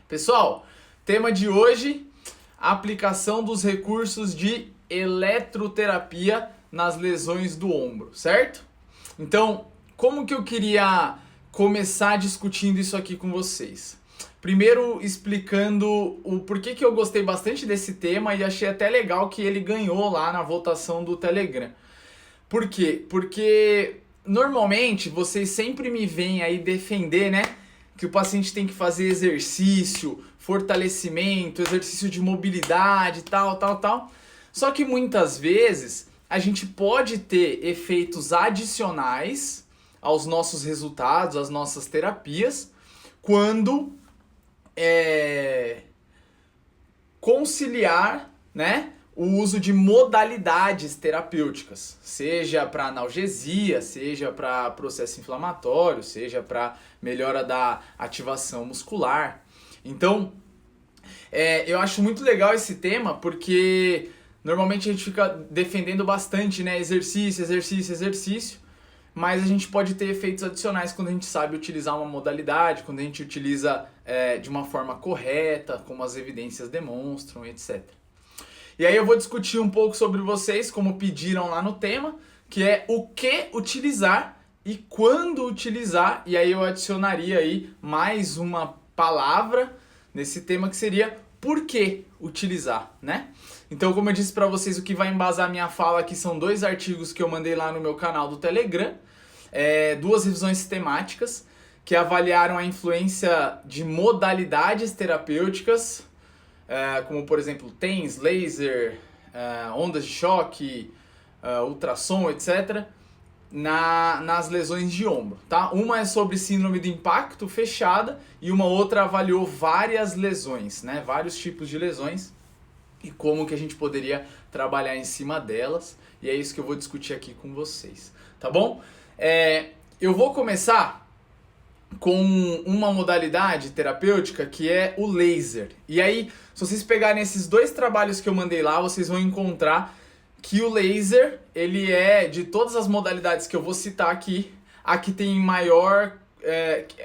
Pessoal, tema de hoje, aplicação dos recursos de eletroterapia nas lesões do ombro, certo? Então, como que eu queria começar discutindo isso aqui com vocês? Primeiro, explicando o porquê que eu gostei bastante desse tema e achei até legal que ele ganhou lá na votação do Telegram. Por quê? Porque normalmente vocês sempre me veem aí defender, né? Que o paciente tem que fazer exercício, fortalecimento, exercício de mobilidade, tal. Só que muitas vezes a gente pode ter efeitos adicionais aos nossos resultados, às nossas terapias, quando conciliar, né, o uso de modalidades terapêuticas, seja para analgesia, seja para processo inflamatório, seja para melhora da ativação muscular. Então, eu acho muito legal esse tema porque normalmente a gente fica defendendo bastante, né, exercício, mas a gente pode ter efeitos adicionais quando a gente sabe utilizar uma modalidade, quando a gente utiliza de uma forma correta, como as evidências demonstram, etc. E aí eu vou discutir um pouco sobre vocês, como pediram lá no tema, que é o que utilizar e quando utilizar, e aí eu adicionaria aí mais uma palavra nesse tema que seria por que utilizar, né? Então, como eu disse para vocês, o que vai embasar minha fala aqui são 2 artigos que eu mandei lá no meu canal do Telegram, 2 revisões sistemáticas que avaliaram a influência de modalidades terapêuticas, como por exemplo TENS, laser, ondas de choque, ultrassom, etc., nas lesões de ombro, tá? Uma é sobre síndrome do impacto fechada e uma outra avaliou várias lesões, né? Vários tipos de lesões e como que a gente poderia trabalhar em cima delas, e é isso que eu vou discutir aqui com vocês, tá bom? Eu vou começar com uma modalidade terapêutica que é o laser. E aí, se vocês pegarem esses 2 trabalhos que eu mandei lá, vocês vão encontrar que o laser, ele é, de todas as modalidades que eu vou citar aqui, a que tem maior,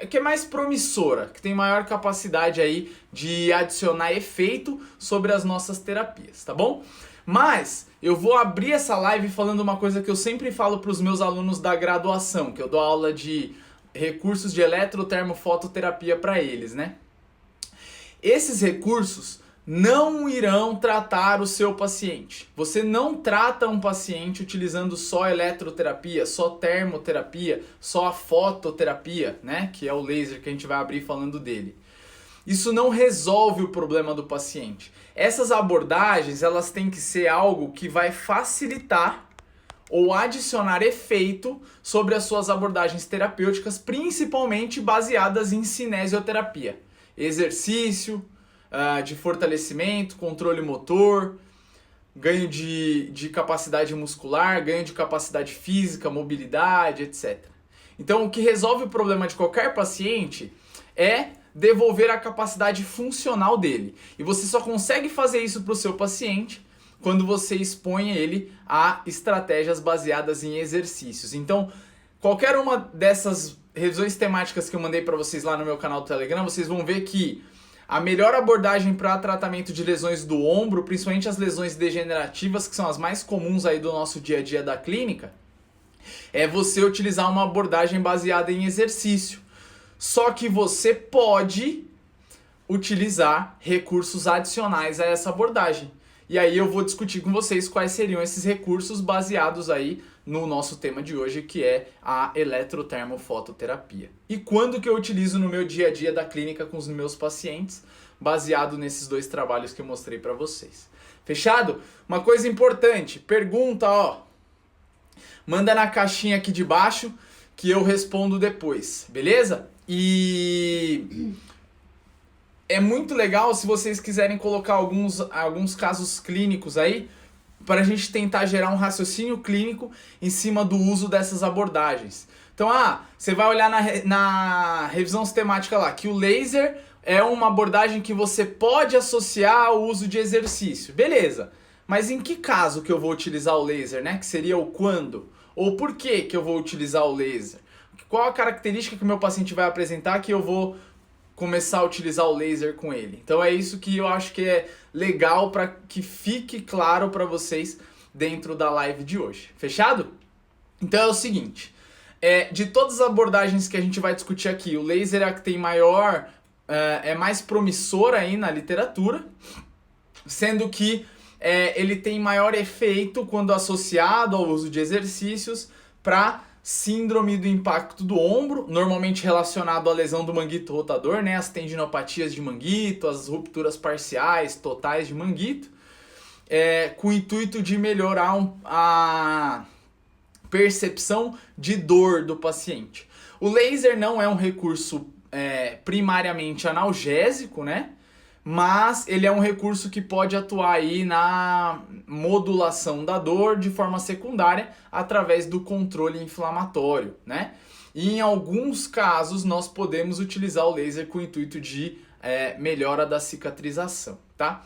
que é mais promissora, que tem maior capacidade aí de adicionar efeito sobre as nossas terapias, tá bom? Mas eu vou abrir essa live falando uma coisa que eu sempre falo para os meus alunos da graduação, que eu dou aula de recursos de eletrotermofototerapia para eles, né? Esses recursos não irão tratar o seu paciente. Você não trata um paciente utilizando só eletroterapia, só termoterapia, só a fototerapia, né? Que é o laser que a gente vai abrir falando dele. Isso não resolve o problema do paciente. Essas abordagens, elas têm que ser algo que vai facilitar ou adicionar efeito sobre as suas abordagens terapêuticas, principalmente baseadas em cinesioterapia. Exercício, de fortalecimento, controle motor, ganho de capacidade muscular, ganho de capacidade física, mobilidade, etc. Então, o que resolve o problema de qualquer paciente é devolver a capacidade funcional dele. E você só consegue fazer isso para o seu paciente quando você expõe ele a estratégias baseadas em exercícios. Então, qualquer uma dessas revisões temáticas que eu mandei para vocês lá no meu canal do Telegram, vocês vão ver que a melhor abordagem para tratamento de lesões do ombro, principalmente as lesões degenerativas, que são as mais comuns aí do nosso dia a dia da clínica, é você utilizar uma abordagem baseada em exercício. Só que você pode utilizar recursos adicionais a essa abordagem. E aí eu vou discutir com vocês quais seriam esses recursos baseados aí no nosso tema de hoje, que é a eletrotermofototerapia. E quando que eu utilizo no meu dia a dia da clínica com os meus pacientes, baseado nesses 2 trabalhos que eu mostrei para vocês. Fechado? Uma coisa importante, pergunta, ó, manda na caixinha aqui de baixo que eu respondo depois, beleza? E é muito legal se vocês quiserem colocar alguns casos clínicos aí, para a gente tentar gerar um raciocínio clínico em cima do uso dessas abordagens. Então, você vai olhar na revisão sistemática lá, que o laser é uma abordagem que você pode associar ao uso de exercício. Beleza, mas em que caso que eu vou utilizar o laser, né? Que seria o quando? Ou por que eu vou utilizar o laser? Qual a característica que o meu paciente vai apresentar que eu vou começar a utilizar o laser com ele. Então é isso que eu acho que é legal para que fique claro para vocês dentro da live de hoje. Fechado? Então é o seguinte, de todas as abordagens que a gente vai discutir aqui, o laser é a que tem maior, é mais promissora aí na literatura, sendo que ele tem maior efeito quando associado ao uso de exercícios para síndrome do impacto do ombro, normalmente relacionado à lesão do manguito rotador, né? As tendinopatias de manguito, as rupturas parciais, totais de manguito, com o intuito de melhorar a percepção de dor do paciente. O laser não é um recurso primariamente analgésico, né? Mas ele é um recurso que pode atuar aí na modulação da dor de forma secundária através do controle inflamatório, né? E em alguns casos nós podemos utilizar o laser com o intuito de melhora da cicatrização, tá?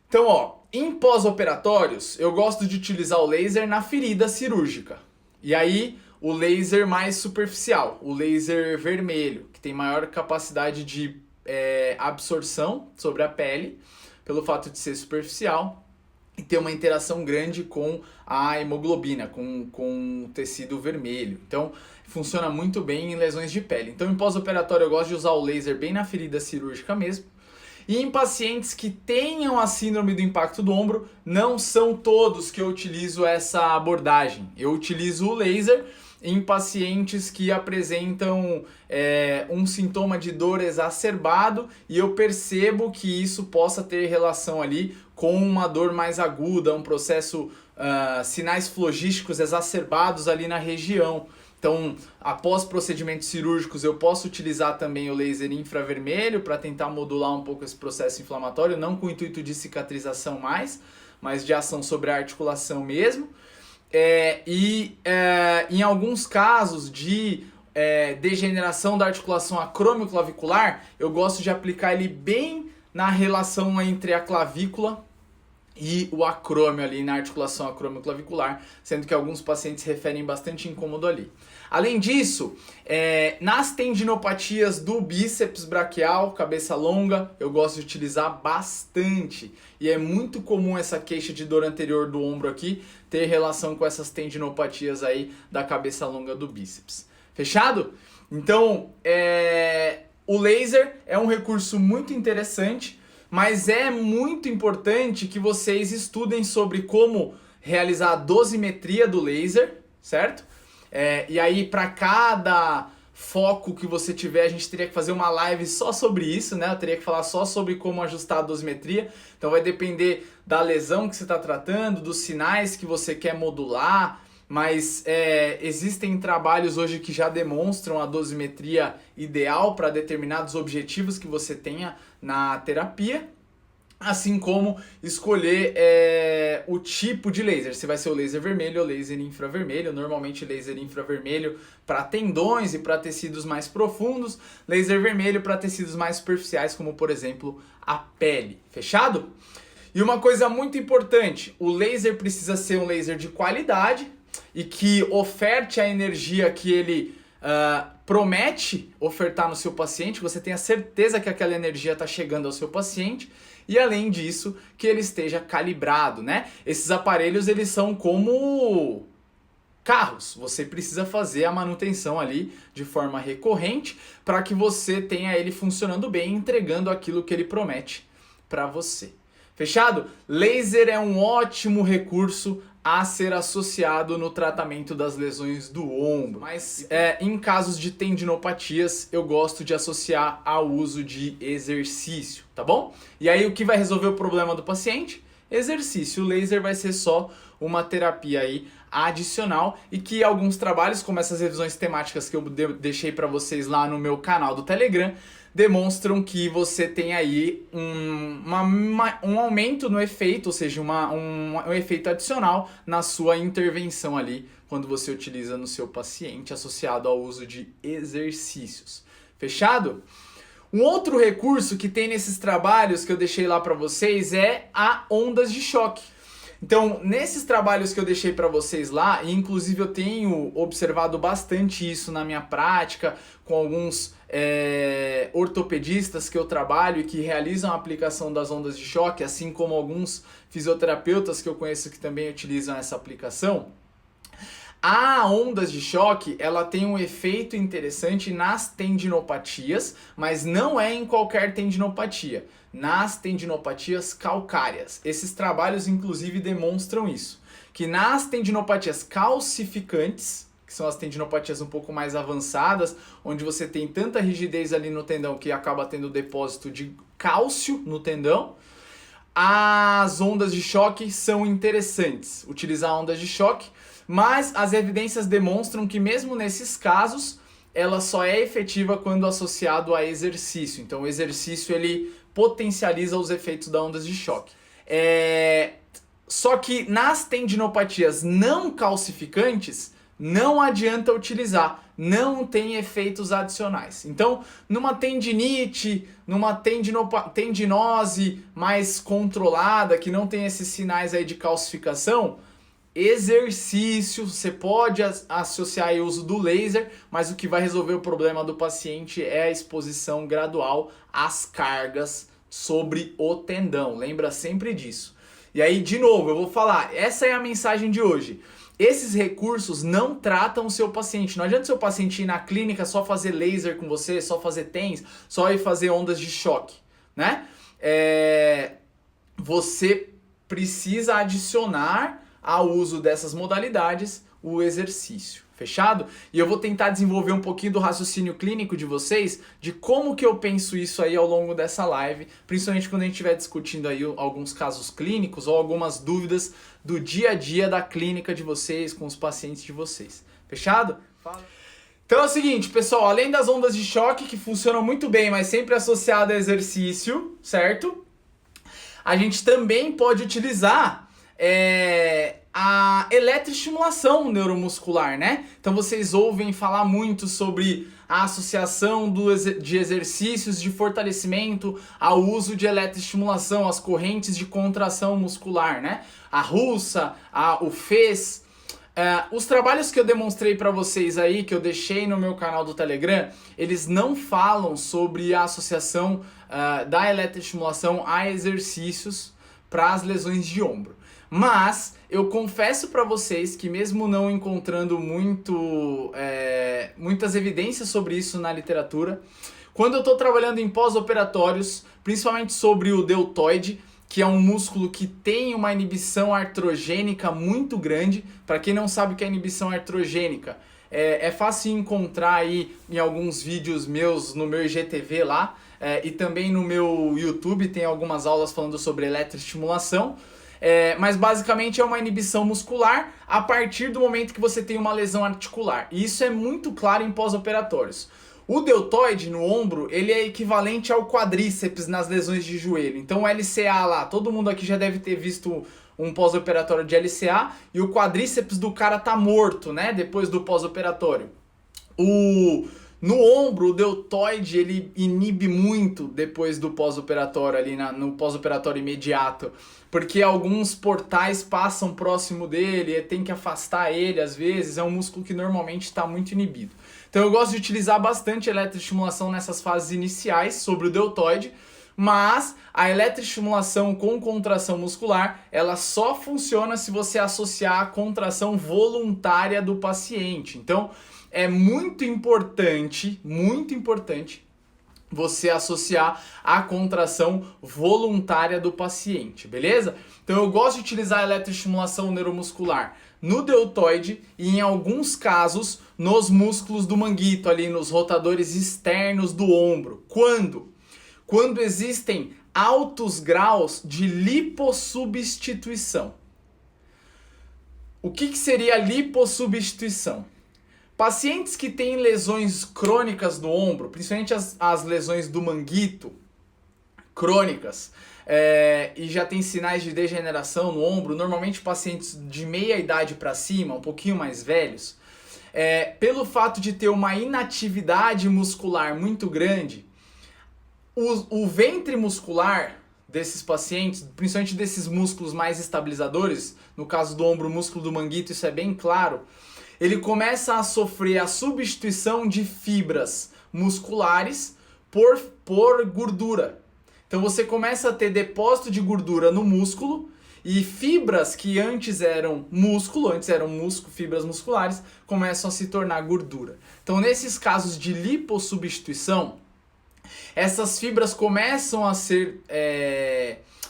Então, ó, em pós-operatórios eu gosto de utilizar o laser na ferida cirúrgica. E aí o laser mais superficial, o laser vermelho, que tem maior capacidade de absorção sobre a pele, pelo fato de ser superficial e ter uma interação grande com a hemoglobina, com o tecido vermelho. Então, funciona muito bem em lesões de pele. Então, em pós-operatório, eu gosto de usar o laser bem na ferida cirúrgica mesmo. E em pacientes que tenham a síndrome do impacto do ombro, não são todos que eu utilizo essa abordagem. Eu utilizo o laser em pacientes que apresentam um sintoma de dor exacerbado e eu percebo que isso possa ter relação ali com uma dor mais aguda, um processo, sinais flogísticos exacerbados ali na região. Então, após procedimentos cirúrgicos, eu posso utilizar também o laser infravermelho para tentar modular um pouco esse processo inflamatório, não com o intuito de cicatrização mas de ação sobre a articulação mesmo. Em alguns casos de degeneração da articulação acromioclavicular, eu gosto de aplicar ele bem na relação entre a clavícula e o acrômio ali na articulação acromioclavicular, sendo que alguns pacientes referem bastante incômodo ali. Além disso, nas tendinopatias do bíceps braquial, cabeça longa, eu gosto de utilizar bastante. E é muito comum essa queixa de dor anterior do ombro aqui ter relação com essas tendinopatias aí da cabeça longa do bíceps. Fechado? Então, o laser é um recurso muito interessante, mas é muito importante que vocês estudem sobre como realizar a dosimetria do laser, certo? E aí, para cada foco que você tiver, a gente teria que fazer uma live só sobre isso, né? Eu teria que falar só sobre como ajustar a dosimetria. Então vai depender da lesão que você está tratando, dos sinais que você quer modular, mas existem trabalhos hoje que já demonstram a dosimetria ideal para determinados objetivos que você tenha na terapia. Assim como escolher o tipo de laser, se vai ser o laser vermelho ou laser infravermelho. Normalmente laser infravermelho para tendões e para tecidos mais profundos, laser vermelho para tecidos mais superficiais, como por exemplo a pele. Fechado? E uma coisa muito importante, o laser precisa ser um laser de qualidade e que oferte a energia que ele promete ofertar no seu paciente, você tenha certeza que aquela energia está chegando ao seu paciente. E além disso, que ele esteja calibrado, né? Esses aparelhos, eles são como carros. Você precisa fazer a manutenção ali de forma recorrente para que você tenha ele funcionando bem, entregando aquilo que ele promete para você. Fechado? Laser é um ótimo recurso a ser associado no tratamento das lesões do ombro. Mas em casos de tendinopatias, eu gosto de associar ao uso de exercício, tá bom? E aí o que vai resolver o problema do paciente? Exercício. O laser vai ser só uma terapia aí adicional e que alguns trabalhos, como essas revisões temáticas que eu deixei para vocês lá no meu canal do Telegram, demonstram que você tem aí um aumento no efeito, ou seja, um efeito adicional na sua intervenção ali, quando você utiliza no seu paciente, associado ao uso de exercícios. Fechado? Um outro recurso que tem nesses trabalhos que eu deixei lá para vocês é a ondas de choque. Então, nesses trabalhos que eu deixei para vocês lá, e inclusive eu tenho observado bastante isso na minha prática, com alguns ortopedistas que eu trabalho e que realizam a aplicação das ondas de choque, assim como alguns fisioterapeutas que eu conheço que também utilizam essa aplicação. A ondas de choque, ela tem um efeito interessante nas tendinopatias, mas não é em qualquer tendinopatia, nas tendinopatias calcárias. Esses trabalhos, inclusive, demonstram isso, que nas tendinopatias calcificantes, que são as tendinopatias um pouco mais avançadas, onde você tem tanta rigidez ali no tendão que acaba tendo depósito de cálcio no tendão, as ondas de choque são interessantes, utilizar ondas de choque, mas as evidências demonstram que mesmo nesses casos, ela só é efetiva quando associado a exercício. Então o exercício ele potencializa os efeitos das ondas de choque. Só que nas tendinopatias não calcificantes, não adianta utilizar, não tem efeitos adicionais. Então, numa tendinite, numa tendinose mais controlada, que não tem esses sinais aí de calcificação, exercício, você pode associar o uso do laser, mas o que vai resolver o problema do paciente é a exposição gradual às cargas sobre o tendão. Lembra sempre disso. E aí, de novo, eu vou falar, essa é a mensagem de hoje. Esses recursos não tratam o seu paciente. Não adianta o seu paciente ir na clínica só fazer laser com você, só fazer TENS, só ir fazer ondas de choque, né? Você precisa adicionar ao uso dessas modalidades o exercício, fechado? E eu vou tentar desenvolver um pouquinho do raciocínio clínico de vocês, de como que eu penso isso aí ao longo dessa live, principalmente quando a gente estiver discutindo aí alguns casos clínicos ou algumas dúvidas do dia a dia da clínica de vocês, com os pacientes de vocês, fechado? Fala. Então é o seguinte, pessoal, além das ondas de choque que funcionam muito bem, mas sempre associado a exercício, certo? A gente também pode utilizar a eletroestimulação neuromuscular, né? Então vocês ouvem falar muito sobre a associação de exercícios de fortalecimento ao uso de eletroestimulação, as correntes de contração muscular, né? A russa, o FES. Os trabalhos que eu demonstrei para vocês aí, que eu deixei no meu canal do Telegram, eles não falam sobre a associação da eletroestimulação a exercícios para as lesões de ombro. Mas eu confesso para vocês que mesmo não encontrando muitas evidências sobre isso na literatura, quando eu estou trabalhando em pós-operatórios, principalmente sobre o deltoide, que é um músculo que tem uma inibição artrogênica muito grande. Para quem não sabe o que é inibição artrogênica, é fácil encontrar aí em alguns vídeos meus no meu IGTV lá, e também no meu YouTube tem algumas aulas falando sobre eletroestimulação. Mas basicamente é uma inibição muscular a partir do momento que você tem uma lesão articular. E isso é muito claro em pós-operatórios. O deltoide no ombro, ele é equivalente ao quadríceps nas lesões de joelho. Então o LCA lá, todo mundo aqui já deve ter visto um pós-operatório de LCA, e o quadríceps do cara tá morto, né, depois do pós-operatório. No ombro, o deltoide, ele inibe muito depois do pós-operatório, ali no pós-operatório imediato, porque alguns portais passam próximo dele, tem que afastar ele às vezes, é um músculo que normalmente está muito inibido. Então eu gosto de utilizar bastante eletroestimulação nessas fases iniciais sobre o deltoide, mas a eletroestimulação com contração muscular, ela só funciona se você associar a contração voluntária do paciente. Então é muito importante você associar a contração voluntária do paciente, beleza? Então eu gosto de utilizar a eletroestimulação neuromuscular no deltoide e em alguns casos nos músculos do manguito, ali nos rotadores externos do ombro. Quando? Quando existem altos graus de lipossubstituição. O que seria lipossubstituição? Pacientes que têm lesões crônicas no ombro, principalmente as lesões do manguito crônicas, e já tem sinais de degeneração no ombro, normalmente pacientes de meia idade para cima, um pouquinho mais velhos, pelo fato de ter uma inatividade muscular muito grande, o ventre muscular desses pacientes, principalmente desses músculos mais estabilizadores, no caso do ombro, o músculo do manguito, isso é bem claro, ele começa a sofrer a substituição de fibras musculares por gordura. Então você começa a ter depósito de gordura no músculo e fibras que antes eram músculo, fibras musculares, começam a se tornar gordura. Então nesses casos de lipossubstituição, essas fibras começam a ser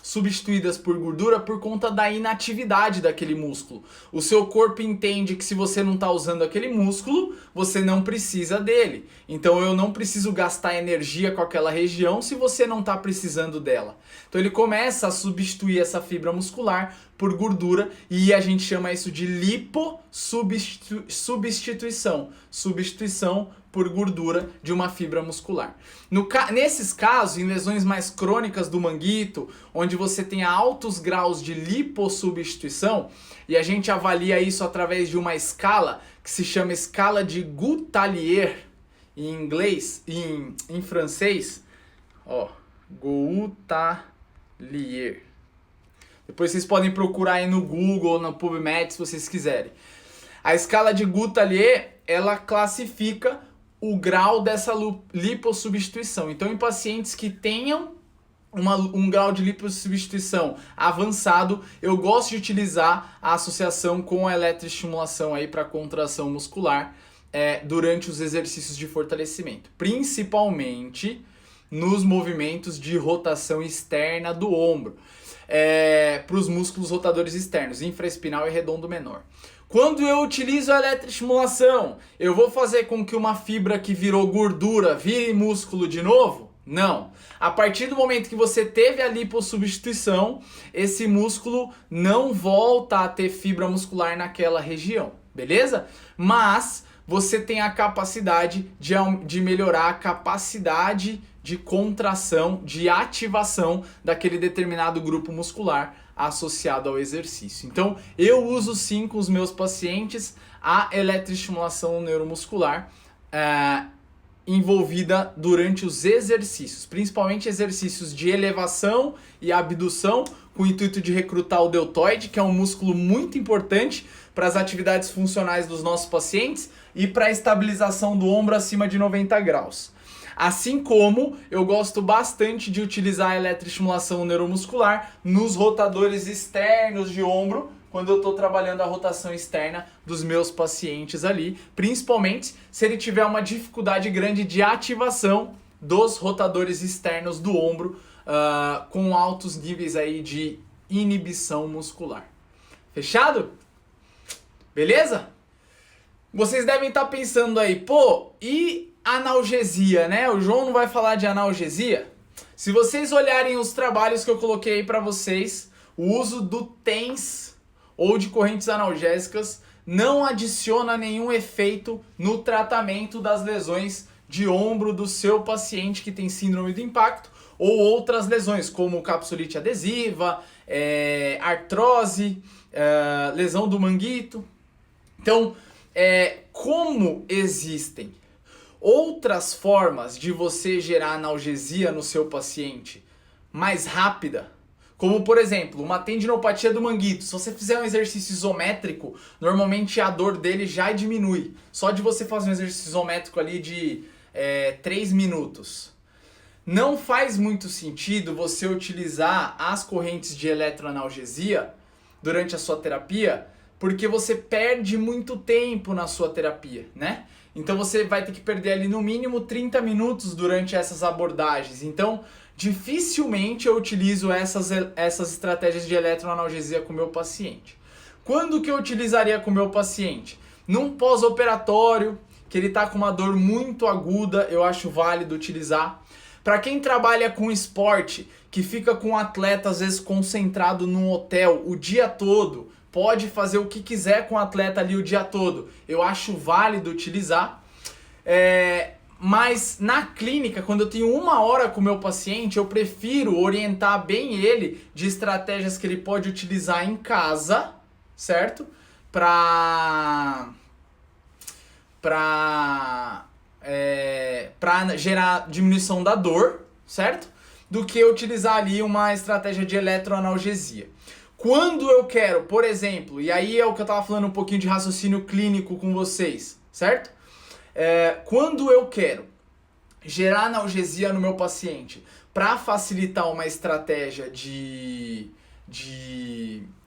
substituídas por gordura por conta da inatividade daquele músculo. O seu corpo entende que se você não está usando aquele músculo, você não precisa dele. Então eu não preciso gastar energia com aquela região se você não está precisando dela. Então ele começa a substituir essa fibra muscular por gordura e a gente chama isso de lipossubstituição. Substituição por gordura de uma fibra muscular. Nesses casos, em lesões mais crônicas do manguito, onde você tem altos graus de lipossubstituição, e a gente avalia isso através de uma escala que se chama escala de Guttalier, em inglês, em francês, Guttalier. Depois vocês podem procurar aí no Google ou no PubMed se vocês quiserem. A escala de Guttalier, ela classifica o grau dessa lipossubstituição. Então, em pacientes que tenham um grau de lipossubstituição avançado, eu gosto de utilizar a associação com a eletroestimulação aí para contração muscular durante os exercícios de fortalecimento, principalmente nos movimentos de rotação externa do ombro, para os músculos rotadores externos, infraespinal e redondo menor. Quando eu utilizo a eletroestimulação, eu vou fazer com que uma fibra que virou gordura vire músculo de novo? Não. A partir do momento que você teve a lipossubstituição, esse músculo não volta a ter fibra muscular naquela região, beleza? Mas você tem a capacidade de melhorar a capacidade de contração, de ativação daquele determinado grupo muscular associado ao exercício. Então, eu uso sim com os meus pacientes a eletroestimulação neuromuscular envolvida durante os exercícios, principalmente exercícios de elevação e abdução, com o intuito de recrutar o deltoide, que é um músculo muito importante para as atividades funcionais dos nossos pacientes e para a estabilização do ombro acima de 90 graus. Assim como eu gosto bastante de utilizar a eletroestimulação neuromuscular nos rotadores externos de ombro, quando eu estou trabalhando a rotação externa dos meus pacientes ali, principalmente se ele tiver uma dificuldade grande de ativação dos rotadores externos do ombro, com altos níveis aí de inibição muscular. Fechado? Beleza? Vocês devem estar pensando aí, e analgesia, né? O João não vai falar de analgesia? Se vocês olharem os trabalhos que eu coloquei aí para vocês, o uso do TENS ou de correntes analgésicas não adiciona nenhum efeito no tratamento das lesões de ombro do seu paciente que tem síndrome do impacto ou outras lesões, como capsulite adesiva, artrose, lesão do manguito. Então, como existem outras formas de você gerar analgesia no seu paciente mais rápida, como por exemplo, uma tendinopatia do manguito. Se você fizer um exercício isométrico, normalmente a dor dele já diminui. Só de você fazer um exercício isométrico ali de 3 minutos. Não faz muito sentido você utilizar as correntes de eletroanalgesia durante a sua terapia, porque você perde muito tempo na sua terapia, né? Então você vai ter que perder ali no mínimo 30 minutos durante essas abordagens. Então, dificilmente eu utilizo essas estratégias de eletroanalgesia com o meu paciente. Quando que eu utilizaria com o meu paciente? Num pós-operatório, que ele está com uma dor muito aguda, eu acho válido utilizar. Para quem trabalha com esporte, que fica com o atleta às vezes concentrado num hotel o dia todo, pode fazer o que quiser com o atleta ali o dia todo, eu acho válido utilizar. Mas na clínica, quando eu tenho 1 hora com o meu paciente, eu prefiro orientar bem ele de estratégias que ele pode utilizar em casa, certo? Para gerar diminuição da dor, certo? do que utilizar ali uma estratégia de eletroanalgesia. Quando eu quero, por exemplo, e aí é o que eu estava falando um pouquinho de raciocínio clínico com vocês, certo? Quando eu quero gerar analgesia no meu paciente para facilitar uma estratégia de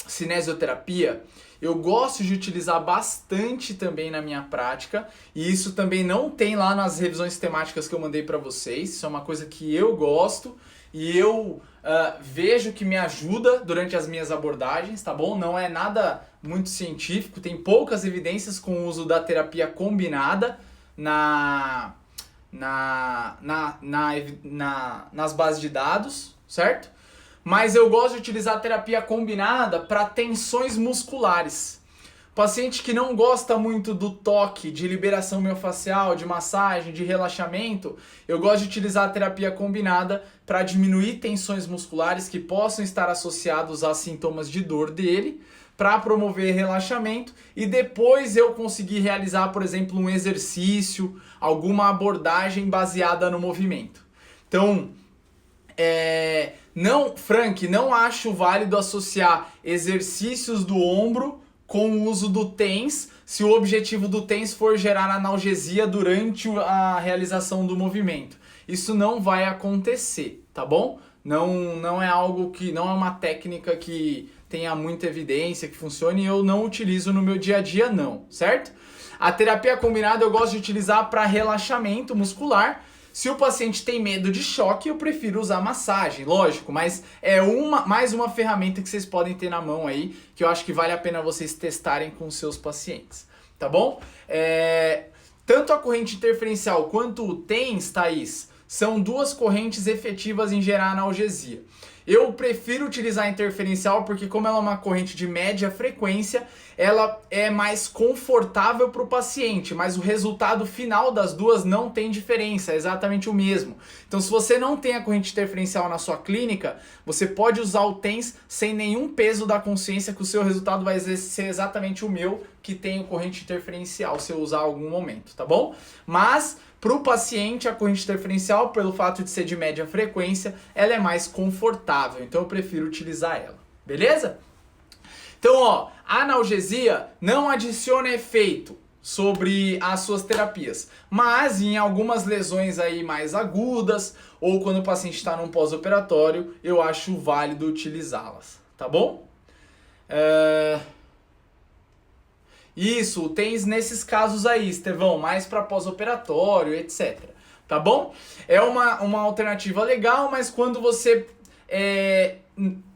cinesioterapia, eu gosto de utilizar bastante também na minha prática, e isso também não tem lá nas revisões temáticas que eu mandei para vocês. Isso é uma coisa que eu gosto e eu vejo que me ajuda durante as minhas abordagens, tá bom? Não é nada muito científico, tem poucas evidências com o uso da terapia combinada nas bases de dados, certo? Mas eu gosto de utilizar a terapia combinada para tensões musculares. Paciente que não gosta muito do toque, de liberação miofascial, de massagem, de relaxamento, eu gosto de utilizar a terapia combinada para diminuir tensões musculares que possam estar associados a sintomas de dor dele, para promover relaxamento e depois eu conseguir realizar, por exemplo, um exercício, alguma abordagem baseada no movimento. Então, Frank, não acho válido associar exercícios do ombro com o uso do TENS, se o objetivo do TENS for gerar analgesia durante a realização do movimento. Isso não vai acontecer, tá bom? Não é algo que, não é uma técnica que tenha muita evidência, que funcione, e eu não utilizo no meu dia a dia não, certo? A terapia combinada eu gosto de utilizar para relaxamento muscular. Se o paciente tem medo de choque, eu prefiro usar massagem, lógico, mas é mais uma ferramenta que vocês podem ter na mão aí, que eu acho que vale a pena vocês testarem com os seus pacientes, tá bom? Tanto a corrente interferencial quanto o TENS, Thaís, são duas correntes efetivas em gerar analgesia. Eu prefiro utilizar a interferencial porque, como ela é uma corrente de média frequência, ela é mais confortável para o paciente, mas o resultado final das duas não tem diferença, é exatamente o mesmo. Então, se você não tem a corrente interferencial na sua clínica, você pode usar o TENS sem nenhum peso da consciência, que o seu resultado vai ser exatamente o meu, que tem corrente interferencial, se eu usar em algum momento, tá bom? Mas para o paciente, a corrente interferencial, pelo fato de ser de média frequência, ela é mais confortável, então eu prefiro utilizar ela, beleza? Então, ó, a analgesia não adiciona efeito sobre as suas terapias, mas em algumas lesões aí mais agudas, ou quando o paciente está num pós-operatório, eu acho válido utilizá-las, tá bom? Isso, o TENS nesses casos aí, Estevão, mais para pós-operatório, etc. Tá bom? É uma alternativa legal, mas quando você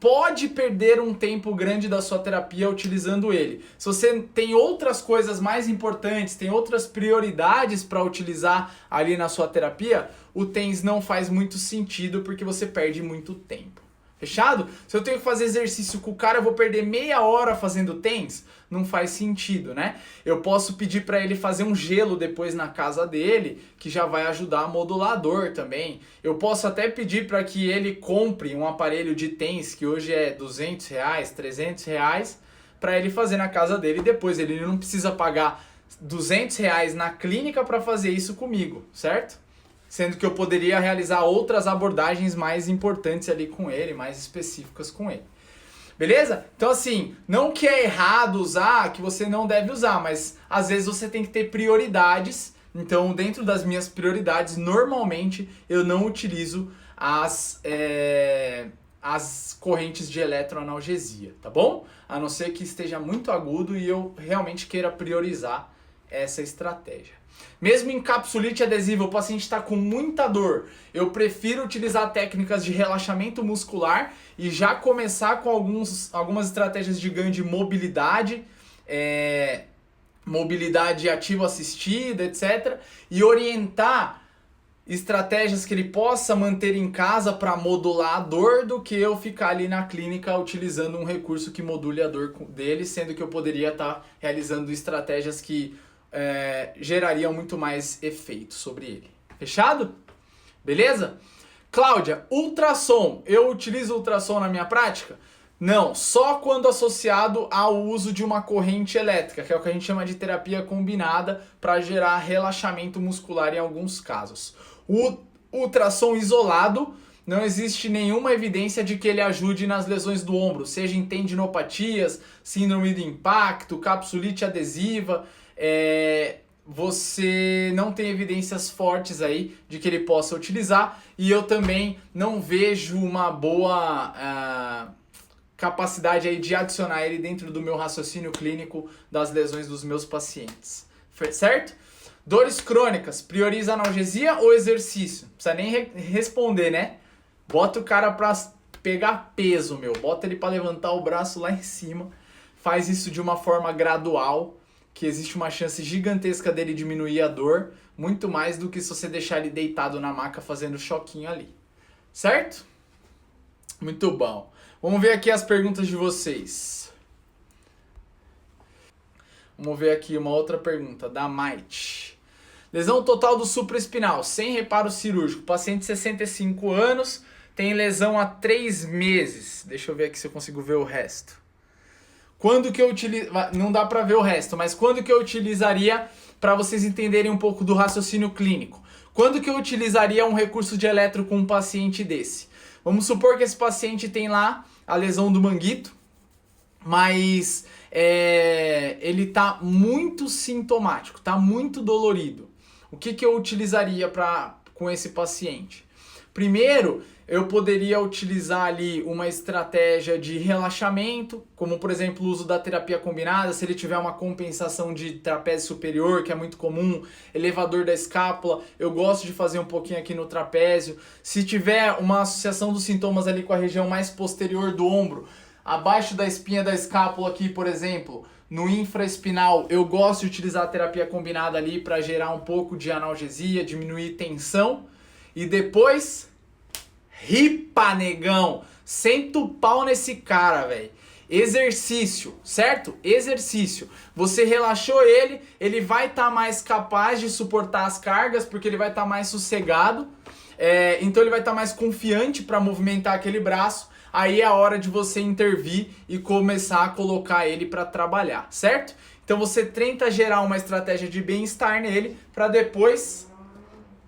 pode perder um tempo grande da sua terapia utilizando ele. Se você tem outras coisas mais importantes, tem outras prioridades para utilizar ali na sua terapia, o TENS não faz muito sentido porque você perde muito tempo. Fechado? Se eu tenho que fazer exercício com o cara, eu vou perder meia hora fazendo TENS? Não faz sentido, né? Eu posso pedir para ele fazer um gelo depois na casa dele, que já vai ajudar a modular a dor também. Eu posso até pedir para que ele compre um aparelho de TENS, que hoje é R$200, R$300, para ele fazer na casa dele depois. Ele não precisa pagar R$200 na clínica para fazer isso comigo, certo? Sendo que eu poderia realizar outras abordagens mais importantes ali com ele, mais específicas com ele. Beleza? Então assim, não que é errado usar, que você não deve usar, mas às vezes você tem que ter prioridades. Então, dentro das minhas prioridades, normalmente eu não utilizo as correntes de eletroanalgesia, tá bom? A não ser que esteja muito agudo e eu realmente queira priorizar essa estratégia. Mesmo em capsulite adesiva, o paciente está com muita dor, eu prefiro utilizar técnicas de relaxamento muscular e já começar com algumas estratégias de ganho de mobilidade, mobilidade ativa assistida, etc. E orientar estratégias que ele possa manter em casa para modular a dor, do que eu ficar ali na clínica utilizando um recurso que module a dor dele, sendo que eu poderia estar realizando estratégias que gerariam muito mais efeito sobre ele. Fechado? Beleza? Cláudia, ultrassom. Eu utilizo ultrassom na minha prática? Não, só quando associado ao uso de uma corrente elétrica, que é o que a gente chama de terapia combinada, para gerar relaxamento muscular em alguns casos. O ultrassom isolado não existe nenhuma evidência de que ele ajude nas lesões do ombro, seja em tendinopatias, síndrome do impacto, capsulite adesiva. Você não tem evidências fortes aí de que ele possa utilizar, e eu também não vejo uma boa capacidade aí de adicionar ele dentro do meu raciocínio clínico das lesões dos meus pacientes, certo? Dores crônicas, prioriza analgesia ou exercício? Não precisa nem responder, né? Bota o cara pra pegar peso, bota ele pra levantar o braço lá em cima, faz isso de uma forma gradual, que existe uma chance gigantesca dele diminuir a dor, muito mais do que se você deixar ele deitado na maca fazendo choquinho ali. Certo? Muito bom. Vamos ver aqui as perguntas de vocês. Vamos ver aqui uma outra pergunta, da Maite. Lesão total do supraespinal, sem reparo cirúrgico. Paciente de 65 anos, tem lesão há 3 meses. Deixa eu ver aqui se eu consigo ver o resto. Quando que eu utilizo... Não dá para ver o resto, mas quando que eu utilizaria, para vocês entenderem um pouco do raciocínio clínico, quando que eu utilizaria um recurso de eletro com um paciente desse? Vamos supor que esse paciente tem lá a lesão do manguito, mas ele tá muito sintomático, tá muito dolorido. O que que eu utilizaria com esse paciente? Primeiro, eu poderia utilizar ali uma estratégia de relaxamento, como por exemplo o uso da terapia combinada, se ele tiver uma compensação de trapézio superior, que é muito comum, elevador da escápula, eu gosto de fazer um pouquinho aqui no trapézio. Se tiver uma associação dos sintomas ali com a região mais posterior do ombro, abaixo da espinha da escápula aqui, por exemplo, no infraespinal, eu gosto de utilizar a terapia combinada ali para gerar um pouco de analgesia, diminuir tensão. E depois, ripa, negão. Senta o pau nesse cara, velho. Exercício, certo? Exercício. Você relaxou ele, ele vai estar mais capaz de suportar as cargas, porque ele vai estar mais sossegado. Então ele vai estar mais confiante para movimentar aquele braço. Aí é a hora de você intervir e começar a colocar ele para trabalhar, certo? Então você tenta gerar uma estratégia de bem-estar nele para depois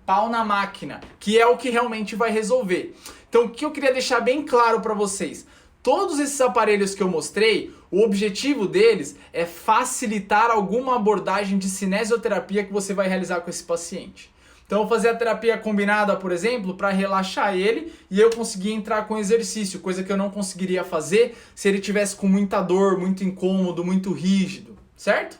pau na máquina, que é o que realmente vai resolver. Então o que eu queria deixar bem claro para vocês, todos esses aparelhos que eu mostrei, o objetivo deles é facilitar alguma abordagem de cinesioterapia que você vai realizar com esse paciente. Então eu vou fazer a terapia combinada, por exemplo, para relaxar ele e eu conseguir entrar com exercício, coisa que eu não conseguiria fazer se ele tivesse com muita dor, muito incômodo, muito rígido, certo?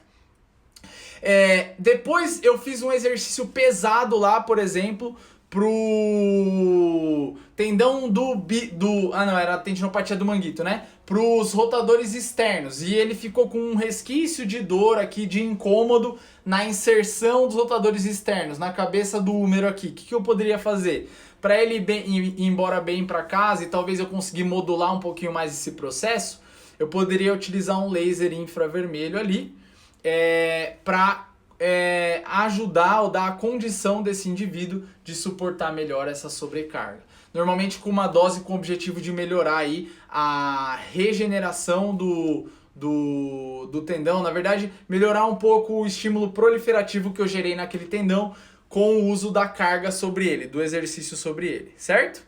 Depois eu fiz um exercício pesado lá, por exemplo, pro tendão era a tendinopatia do manguito, né? Pros rotadores externos. E ele ficou com um resquício de dor aqui, de incômodo na inserção dos rotadores externos, na cabeça do húmero aqui. O que eu poderia fazer? Para ele ir embora bem para casa e talvez eu conseguir modular um pouquinho mais esse processo, eu poderia utilizar um laser infravermelho ali, para ajudar ou dar a condição desse indivíduo de suportar melhor essa sobrecarga. Normalmente com uma dose com o objetivo de melhorar aí a regeneração do tendão, na verdade melhorar um pouco o estímulo proliferativo que eu gerei naquele tendão com o uso da carga sobre ele, do exercício sobre ele, certo?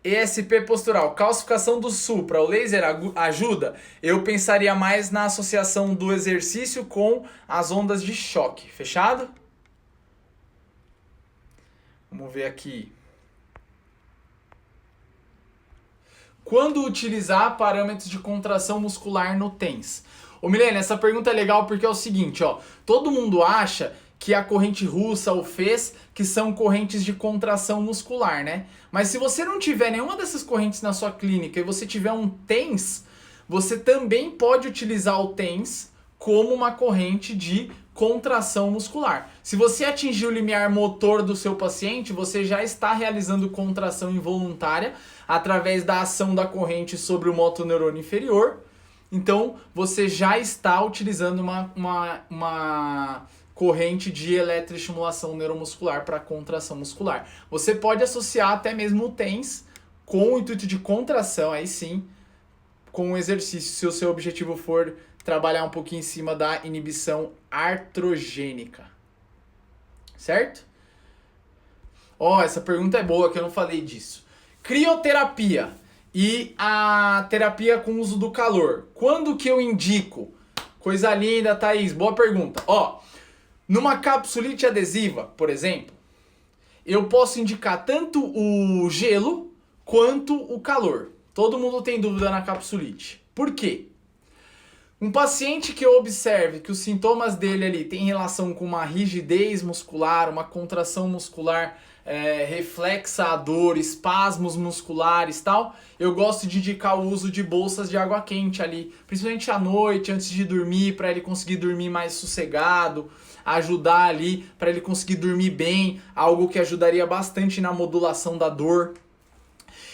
ESP postural, calcificação do supra, o laser ajuda? Eu pensaria mais na associação do exercício com as ondas de choque, fechado? Vamos ver aqui. Quando utilizar parâmetros de contração muscular no TENS? Ô Milene, essa pergunta é legal porque é o seguinte, ó, todo mundo acha que a corrente russa ou FES, que são correntes de contração muscular, né? Mas se você não tiver nenhuma dessas correntes na sua clínica e você tiver um TENS, você também pode utilizar o TENS como uma corrente de contração muscular. Se você atingir o limiar motor do seu paciente, você já está realizando contração involuntária através da ação da corrente sobre o motoneurônio inferior. Então, você já está utilizando uma corrente de eletroestimulação neuromuscular para contração muscular. Você pode associar até mesmo o TENS com o intuito de contração, aí sim, com o exercício, se o seu objetivo for trabalhar um pouquinho em cima da inibição artrogênica. Certo? Ó, essa pergunta é boa, que eu não falei disso. Crioterapia e a terapia com uso do calor. Quando que eu indico? Coisa linda, Thaís. Boa pergunta. Ó, numa capsulite adesiva, por exemplo, eu posso indicar tanto o gelo quanto o calor. Todo mundo tem dúvida na capsulite. Por quê? Um paciente que eu observe que os sintomas dele ali têm relação com uma rigidez muscular, uma contração muscular reflexa à dor, espasmos musculares e tal, eu gosto de indicar o uso de bolsas de água quente ali, principalmente à noite, antes de dormir, para ele conseguir dormir mais sossegado, ajudar ali para ele conseguir dormir bem, algo que ajudaria bastante na modulação da dor.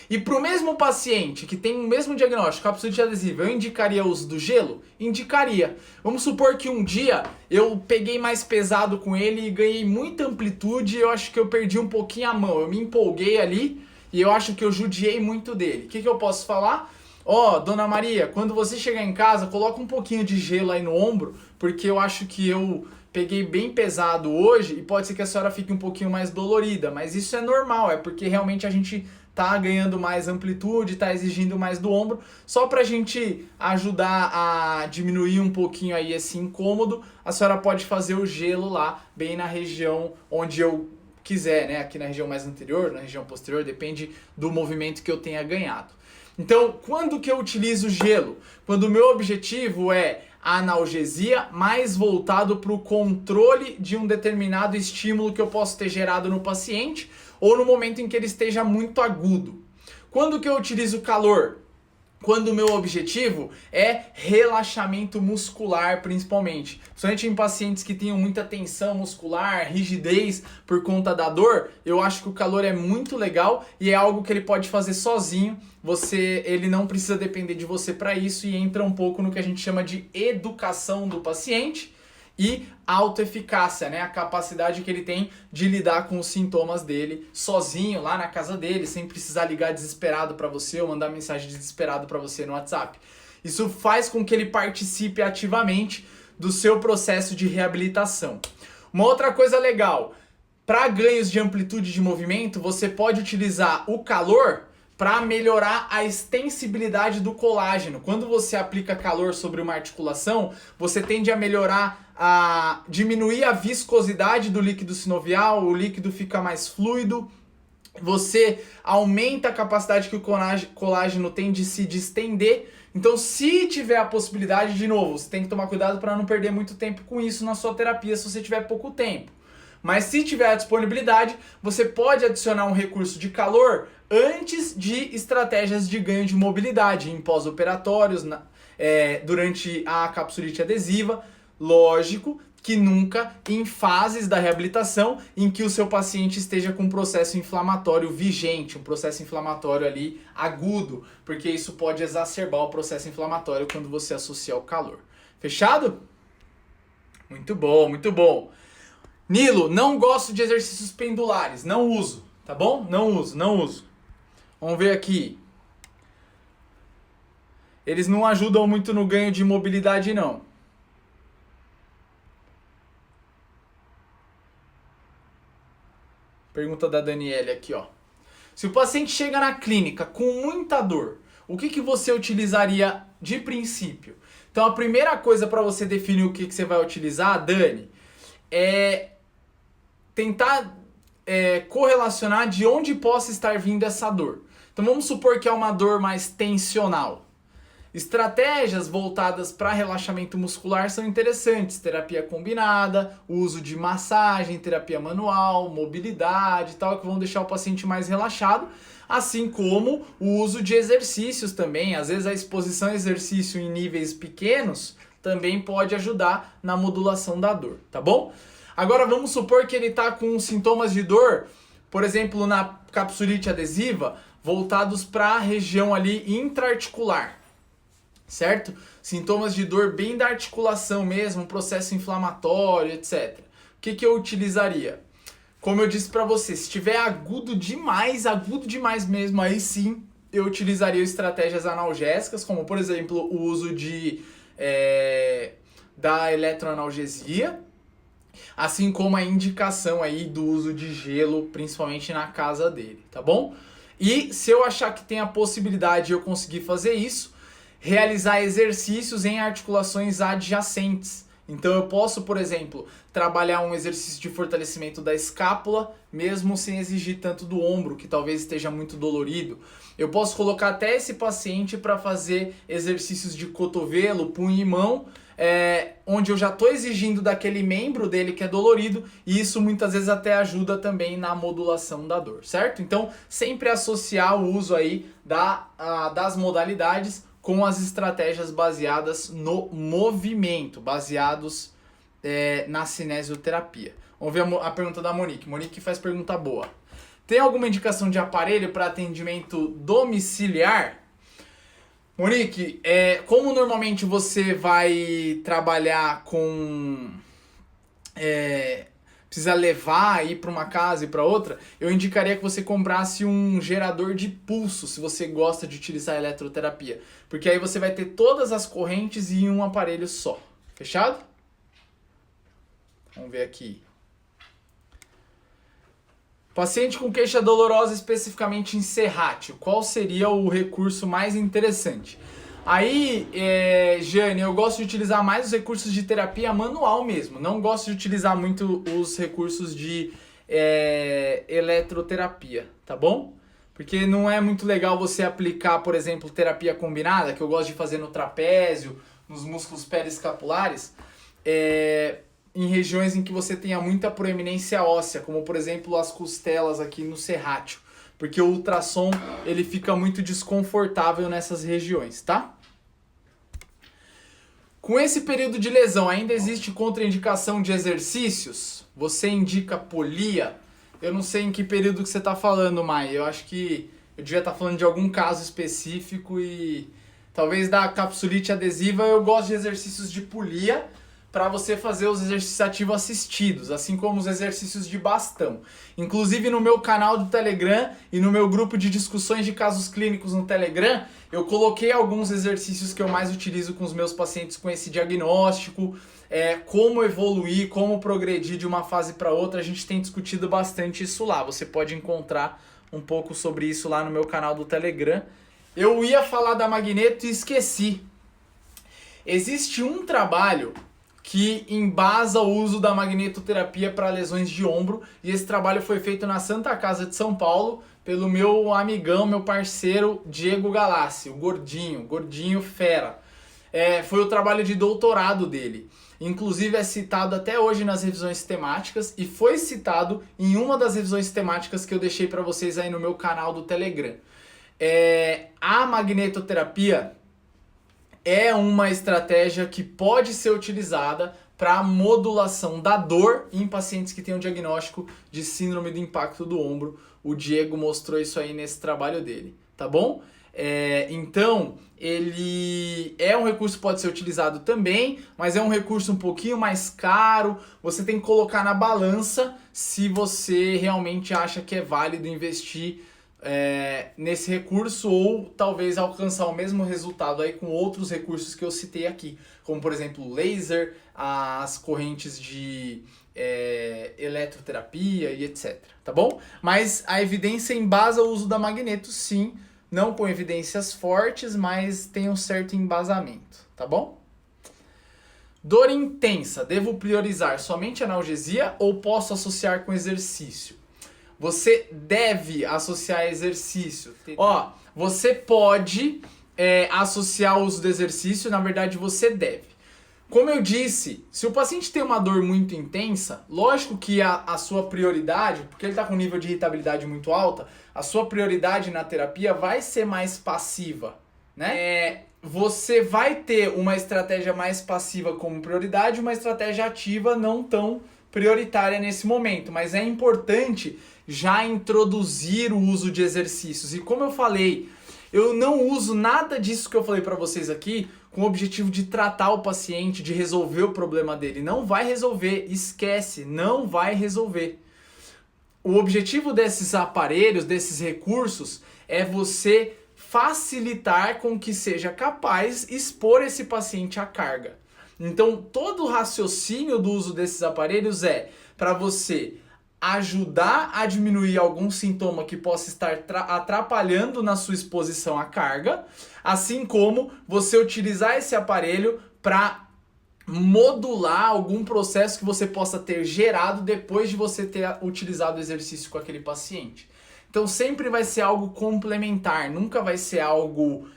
E para o mesmo paciente que tem o mesmo diagnóstico, capsulite adesiva, eu indicaria o uso do gelo? Indicaria. Vamos supor que um dia eu peguei mais pesado com ele e ganhei muita amplitude e eu acho que eu perdi um pouquinho a mão. Eu me empolguei ali e eu acho que eu judiei muito dele. O que eu posso falar? Ó, Dona Maria, quando você chegar em casa, coloca um pouquinho de gelo aí no ombro, porque eu acho que eu peguei bem pesado hoje e pode ser que a senhora fique um pouquinho mais dolorida, mas isso é normal, é porque realmente a gente tá ganhando mais amplitude, tá exigindo mais do ombro, só pra gente ajudar a diminuir um pouquinho aí esse incômodo, a senhora pode fazer o gelo lá, bem na região onde eu quiser, né? Aqui na região mais anterior, na região posterior, depende do movimento que eu tenha ganhado. Então, quando que eu utilizo gelo? Quando o meu objetivo é a analgesia mais voltado para o controle de um determinado estímulo que eu posso ter gerado no paciente ou no momento em que ele esteja muito agudo. Quando que eu utilizo calor? Quando o meu objetivo é relaxamento muscular, principalmente em pacientes que tenham muita tensão muscular, rigidez por conta da dor, eu acho que o calor é muito legal e é algo que ele pode fazer sozinho. Ele não precisa depender de você para isso e entra um pouco no que a gente chama de educação do paciente e autoeficácia, né? A capacidade que ele tem de lidar com os sintomas dele sozinho, lá na casa dele, sem precisar ligar desesperado para você ou mandar mensagem desesperado para você no WhatsApp. Isso faz com que ele participe ativamente do seu processo de reabilitação. Uma outra coisa legal, para ganhos de amplitude de movimento, você pode utilizar o calor para melhorar a extensibilidade do colágeno. Quando você aplica calor sobre uma articulação, você tende a diminuir a viscosidade do líquido sinovial, o líquido fica mais fluido, você aumenta a capacidade que o colágeno tem de se distender. Então, se tiver a possibilidade, de novo, você tem que tomar cuidado para não perder muito tempo com isso na sua terapia se você tiver pouco tempo. Mas se tiver a disponibilidade, você pode adicionar um recurso de calor antes de estratégias de ganho de mobilidade, em pós-operatórios, durante a capsulite adesiva. Lógico que nunca em fases da reabilitação em que o seu paciente esteja com um processo inflamatório vigente, um processo inflamatório ali agudo, porque isso pode exacerbar o processo inflamatório quando você associa ao calor. Fechado? Muito bom, muito bom. Nilo, não gosto de exercícios pendulares, não uso, tá bom? Não uso. Vamos ver aqui. Eles não ajudam muito no ganho de mobilidade, não. Pergunta da Daniela aqui, ó. Se o paciente chega na clínica com muita dor, o que você utilizaria de princípio? Então, a primeira coisa para você definir o que você vai utilizar, Dani, é tentar correlacionar de onde possa estar vindo essa dor. Então, vamos supor que é uma dor mais tensional. Estratégias voltadas para relaxamento muscular são interessantes. Terapia combinada, uso de massagem, terapia manual, mobilidade e tal, que vão deixar o paciente mais relaxado. Assim como o uso de exercícios também. Às vezes a exposição a exercício em níveis pequenos também pode ajudar na modulação da dor, tá bom? Agora vamos supor que ele está com sintomas de dor, por exemplo, na capsulite adesiva, voltados para a região ali intraarticular. Certo? Sintomas de dor bem da articulação mesmo, um processo inflamatório, etc. O que eu utilizaria? Como eu disse para você, se estiver agudo demais mesmo, aí sim eu utilizaria estratégias analgésicas, como por exemplo o uso da eletroanalgesia assim como a indicação aí do uso de gelo, principalmente na casa dele, tá bom? E se eu achar que tem a possibilidade de eu conseguir fazer isso, realizar exercícios em articulações adjacentes. Então eu posso, por exemplo, trabalhar um exercício de fortalecimento da escápula, mesmo sem exigir tanto do ombro, que talvez esteja muito dolorido. Eu posso colocar até esse paciente para fazer exercícios de cotovelo, punho e mão, onde eu já estou exigindo daquele membro dele que é dolorido, e isso muitas vezes até ajuda também na modulação da dor, certo? Então sempre associar o uso aí das modalidades com as estratégias baseadas no movimento, baseados na cinesioterapia. Vamos ver a pergunta da Monique. Monique faz pergunta boa. Tem alguma indicação de aparelho para atendimento domiciliar? Monique, como normalmente você vai trabalhar com... precisa levar aí para uma casa e para outra, eu indicaria que você comprasse um gerador de pulso, se você gosta de utilizar a eletroterapia. Porque aí você vai ter todas as correntes em um aparelho só. Fechado? Vamos ver aqui. Paciente com queixa dolorosa, especificamente em serrátil, qual seria o recurso mais interessante? Aí, Jane, eu gosto de utilizar mais os recursos de terapia manual mesmo. Não gosto de utilizar muito os recursos de eletroterapia, tá bom? Porque não é muito legal você aplicar, por exemplo, terapia combinada, que eu gosto de fazer no trapézio, nos músculos periescapulares, em regiões em que você tenha muita proeminência óssea, como por exemplo as costelas aqui no serrátil, porque o ultrassom ele fica muito desconfortável nessas regiões, tá? Com esse período de lesão, ainda existe contraindicação de exercícios? Você indica polia? Eu não sei em que período que você está falando, Mai. Eu acho que eu devia estar falando de algum caso específico e talvez da capsulite adesiva. Eu gosto de exercícios de polia para você fazer os exercícios ativos assistidos, assim como os exercícios de bastão. Inclusive no meu canal do Telegram e no meu grupo de discussões de casos clínicos no Telegram, eu coloquei alguns exercícios que eu mais utilizo com os meus pacientes com esse diagnóstico, como evoluir, como progredir de uma fase para outra. A gente tem discutido bastante isso lá. Você pode encontrar um pouco sobre isso lá no meu canal do Telegram. Eu ia falar da magneto e esqueci. Existe um trabalho que embasa o uso da magnetoterapia para lesões de ombro, e esse trabalho foi feito na Santa Casa de São Paulo pelo meu amigão, meu parceiro Diego Galassi, o gordinho fera. Foi o trabalho de doutorado dele. Inclusive é citado até hoje nas revisões temáticas e foi citado em uma das revisões temáticas que eu deixei para vocês aí no meu canal do Telegram. A magnetoterapia é uma estratégia que pode ser utilizada para modulação da dor em pacientes que têm um diagnóstico de síndrome do impacto do ombro. O Diego mostrou isso aí nesse trabalho dele, tá bom? Então, ele é um recurso que pode ser utilizado também, mas é um recurso um pouquinho mais caro. Você tem que colocar na balança se você realmente acha que é válido investir nesse recurso ou talvez alcançar o mesmo resultado aí com outros recursos que eu citei aqui, como por exemplo laser, as correntes de eletroterapia e etc, tá bom? Mas a evidência embasa o uso da magneto sim, não com evidências fortes, mas tem um certo embasamento, tá bom? Dor intensa, devo priorizar somente analgesia ou posso associar com exercício? Você deve associar exercício. Você pode associar o uso do exercício, na verdade você deve. Como eu disse, se o paciente tem uma dor muito intensa, lógico que a sua prioridade, porque ele está com um nível de irritabilidade muito alta, a sua prioridade na terapia vai ser mais passiva, né? Você vai ter uma estratégia mais passiva como prioridade, uma estratégia ativa não tão prioritária nesse momento, mas é importante já introduzir o uso de exercícios. E como eu falei, eu não uso nada disso que eu falei para vocês aqui com o objetivo de tratar o paciente, de resolver o problema dele. Não vai resolver, esquece, não vai resolver. O objetivo desses aparelhos, desses recursos, é você facilitar com que seja capaz de expor esse paciente à carga. Então, todo o raciocínio do uso desses aparelhos é para você ajudar a diminuir algum sintoma que possa estar atrapalhando na sua exposição à carga, assim como você utilizar esse aparelho para modular algum processo que você possa ter gerado depois de você ter utilizado o exercício com aquele paciente. Então sempre vai ser algo complementar, nunca vai ser algo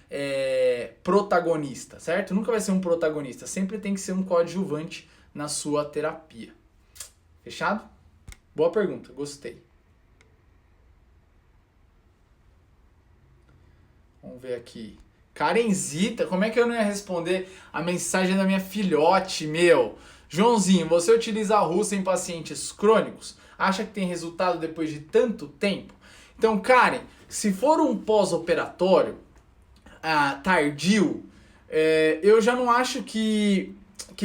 protagonista, certo? Nunca vai ser um protagonista, sempre tem que ser um coadjuvante na sua terapia. Fechado? Boa pergunta, gostei. Vamos ver aqui. Karenzita, como é que eu não ia responder a mensagem da minha filhote, meu? Joãozinho, você utiliza a russa em pacientes crônicos? Acha que tem resultado depois de tanto tempo? Então, Karen, se for um pós-operatório tardio, eu já não acho que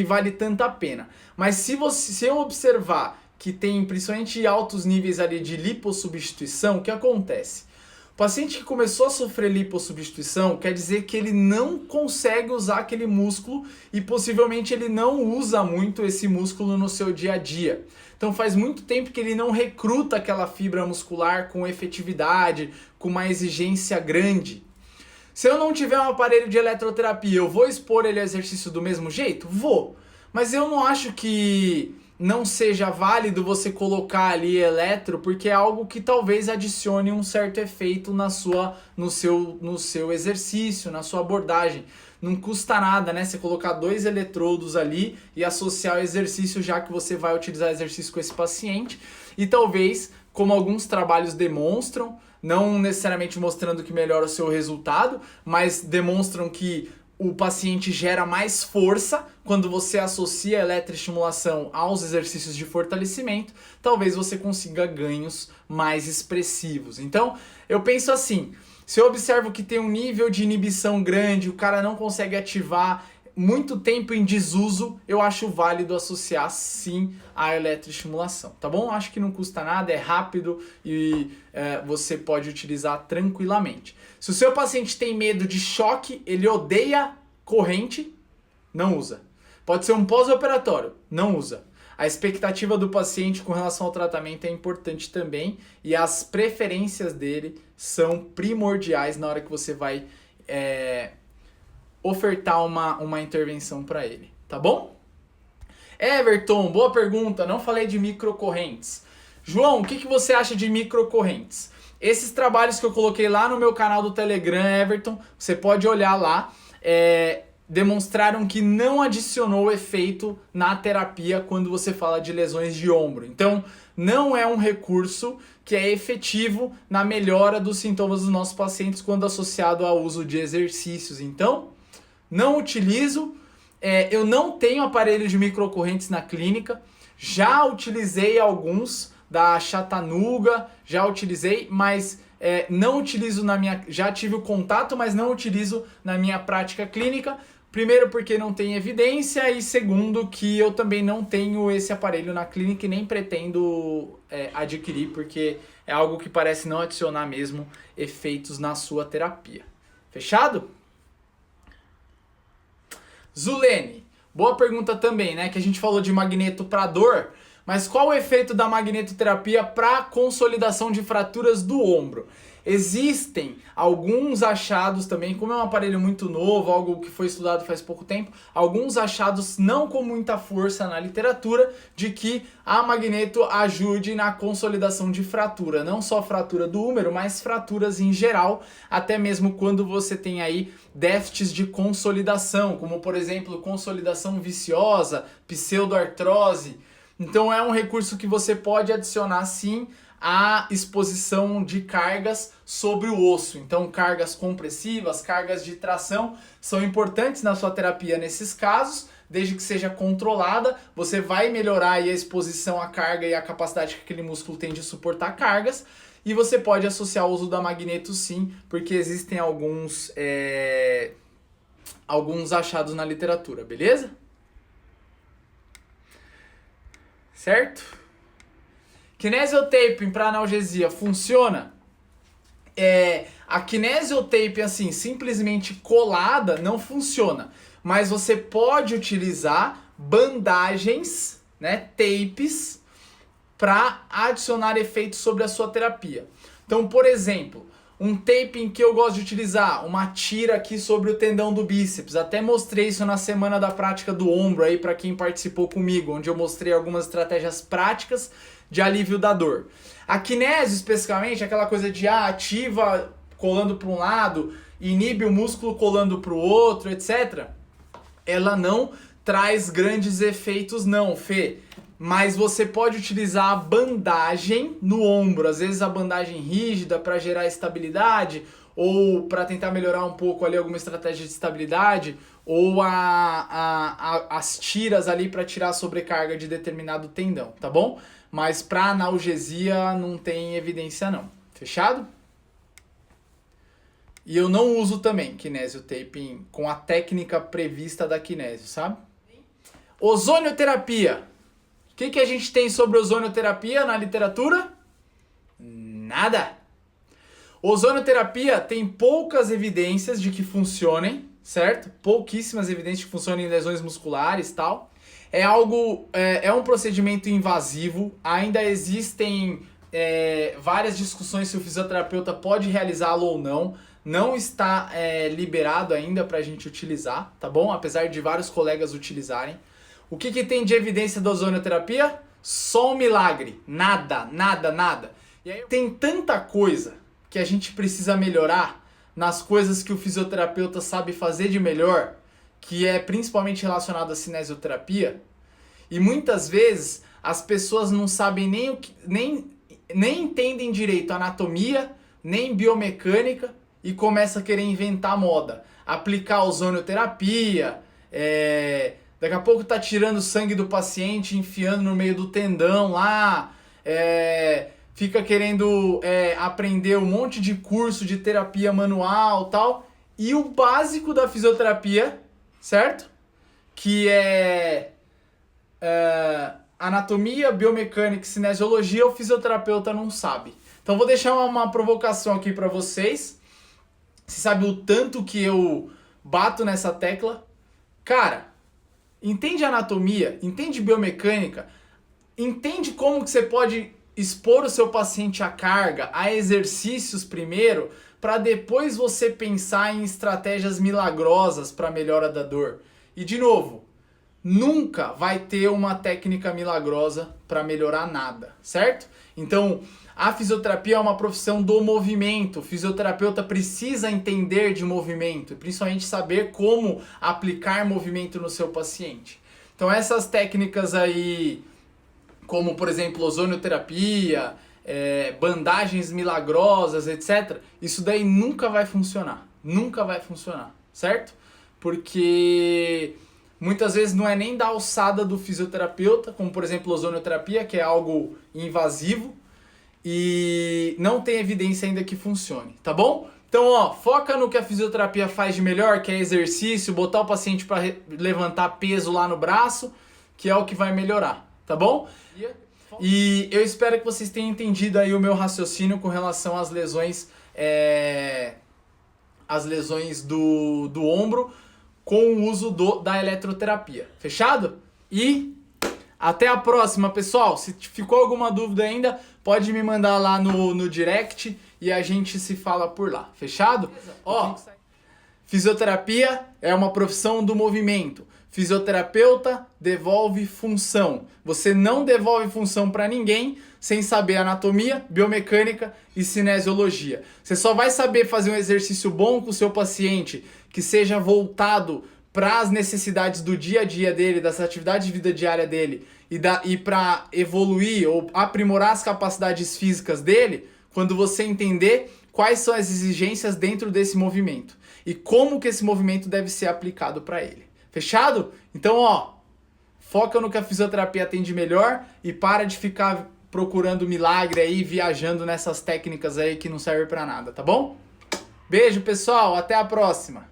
vale tanta pena. Mas se eu observar que tem principalmente altos níveis ali de lipossubstituição, o que acontece? O paciente que começou a sofrer lipossubstituição quer dizer que ele não consegue usar aquele músculo e possivelmente ele não usa muito esse músculo no seu dia a dia. Então faz muito tempo que ele não recruta aquela fibra muscular com efetividade, com uma exigência grande. Se eu não tiver um aparelho de eletroterapia, eu vou expor ele ao exercício do mesmo jeito? Vou. Mas eu não acho que não seja válido você colocar ali eletro, porque é algo que talvez adicione um certo efeito no seu exercício, na sua abordagem. Não custa nada, né? Você colocar 2 eletrodos ali e associar o exercício, já que você vai utilizar exercício com esse paciente. E talvez, como alguns trabalhos demonstram, não necessariamente mostrando que melhora o seu resultado, mas demonstram que o paciente gera mais força quando você associa a eletroestimulação aos exercícios de fortalecimento, talvez você consiga ganhos mais expressivos. Então, eu penso assim, se eu observo que tem um nível de inibição grande, o cara não consegue ativar muito tempo em desuso, eu acho válido associar sim a eletroestimulação, tá bom? Acho que não custa nada, é rápido e você pode utilizar tranquilamente. Se o seu paciente tem medo de choque, ele odeia corrente, não usa. Pode ser um pós-operatório, não usa. A expectativa do paciente com relação ao tratamento é importante também e as preferências dele são primordiais na hora que você vai ofertar uma intervenção para ele, tá bom? Everton, boa pergunta, não falei de microcorrentes. João, o que você acha de microcorrentes? Esses trabalhos que eu coloquei lá no meu canal do Telegram, Everton, você pode olhar lá, demonstraram que não adicionou efeito na terapia quando você fala de lesões de ombro. Então, não é um recurso que é efetivo na melhora dos sintomas dos nossos pacientes quando associado ao uso de exercícios. Então, não utilizo, eu não tenho aparelho de microcorrentes na clínica, já utilizei alguns da Chattanooga, já utilizei, mas não utilizo já tive o contato, mas não utilizo na minha prática clínica. Primeiro porque não tem evidência e segundo que eu também não tenho esse aparelho na clínica e nem pretendo adquirir, porque é algo que parece não adicionar mesmo efeitos na sua terapia. Fechado? Zulene, boa pergunta também, né? Que a gente falou de magneto para dor, mas qual o efeito da magnetoterapia para consolidação de fraturas do ombro? Existem alguns achados também, como é um aparelho muito novo, algo que foi estudado faz pouco tempo, alguns achados não com muita força na literatura de que a magneto ajude na consolidação de fratura, não só fratura do úmero, mas fraturas em geral, até mesmo quando você tem aí déficits de consolidação, como por exemplo consolidação viciosa, pseudoartrose. Então é um recurso que você pode adicionar sim a exposição de cargas sobre o osso. Então, cargas compressivas, cargas de tração são importantes na sua terapia nesses casos, desde que seja controlada, você vai melhorar aí a exposição à carga e a capacidade que aquele músculo tem de suportar cargas, e você pode associar o uso da magneto sim, porque existem alguns achados na literatura, beleza? Certo? Kinesiotaping para analgesia funciona? A kinesiotape, assim, simplesmente colada, não funciona. Mas você pode utilizar bandagens, né, tapes, para adicionar efeitos sobre a sua terapia. Então, por exemplo, um taping que eu gosto de utilizar, uma tira aqui sobre o tendão do bíceps. Até mostrei isso na semana da prática do ombro aí para quem participou comigo, onde eu mostrei algumas estratégias práticas de alívio da dor. A kinésio, especificamente, aquela coisa de ativa colando para um lado, inibe o músculo colando para o outro, etc. Ela não traz grandes efeitos não, Fê. Mas você pode utilizar a bandagem no ombro, às vezes a bandagem rígida para gerar estabilidade, ou para tentar melhorar um pouco ali alguma estratégia de estabilidade, ou as tiras ali para tirar a sobrecarga de determinado tendão, tá bom? Mas para analgesia não tem evidência não, fechado? E eu não uso também kinesiotaping com a técnica prevista da kinésio, sabe? Ozonioterapia. O que a gente tem sobre ozonioterapia na literatura? Nada. Ozonioterapia tem poucas evidências de que funcionem, certo? Pouquíssimas evidências de que funcionem em lesões musculares e tal. É um procedimento invasivo. Ainda existem várias discussões se o fisioterapeuta pode realizá-lo ou não. Não está liberado ainda para a gente utilizar, tá bom? Apesar de vários colegas utilizarem. O que tem de evidência da ozonioterapia? Só um milagre. Nada, nada, nada. E aí, tem tanta coisa que a gente precisa melhorar nas coisas que o fisioterapeuta sabe fazer de melhor, que é principalmente relacionado à cinesioterapia. E muitas vezes as pessoas não sabem nem entendem direito anatomia, nem biomecânica e começam a querer inventar moda. Aplicar ozonioterapia, daqui a pouco tá tirando sangue do paciente, enfiando no meio do tendão lá, fica querendo aprender um monte de curso de terapia manual e tal. E o básico da fisioterapia, certo? Que é anatomia, biomecânica e cinesiologia, o fisioterapeuta não sabe. Então vou deixar uma provocação aqui para vocês. Você sabe o tanto que eu bato nessa tecla? Cara, entende anatomia, entende biomecânica, entende como que você pode expor o seu paciente à carga, a exercícios primeiro, para depois você pensar em estratégias milagrosas para melhora da dor. E de novo, nunca vai ter uma técnica milagrosa para melhorar nada, certo? Então, a fisioterapia é uma profissão do movimento. O fisioterapeuta precisa entender de movimento, e principalmente saber como aplicar movimento no seu paciente. Então essas técnicas aí, como por exemplo ozonioterapia, bandagens milagrosas, etc. Isso daí nunca vai funcionar. Nunca vai funcionar, certo? Porque muitas vezes não é nem da alçada do fisioterapeuta, como por exemplo ozonioterapia, que é algo invasivo, e não tem evidência ainda que funcione, tá bom? Então, foca no que a fisioterapia faz de melhor, que é exercício, botar o paciente para levantar peso lá no braço, que é o que vai melhorar, tá bom? E eu espero que vocês tenham entendido aí o meu raciocínio com relação às lesões, do ombro com o uso da eletroterapia, fechado? E até a próxima, pessoal. Se ficou alguma dúvida ainda, pode me mandar lá no direct e a gente se fala por lá. Fechado? Fisioterapia é uma profissão do movimento. Fisioterapeuta devolve função. Você não devolve função para ninguém sem saber anatomia, biomecânica e cinesiologia. Você só vai saber fazer um exercício bom com o seu paciente que seja voltado para as necessidades do dia a dia dele, das atividades de vida diária dele e para evoluir ou aprimorar as capacidades físicas dele, quando você entender quais são as exigências dentro desse movimento e como que esse movimento deve ser aplicado para ele. Fechado? Então, foca no que a fisioterapia tem de melhor e para de ficar procurando milagre aí, viajando nessas técnicas aí que não servem para nada, tá bom? Beijo, pessoal, até a próxima!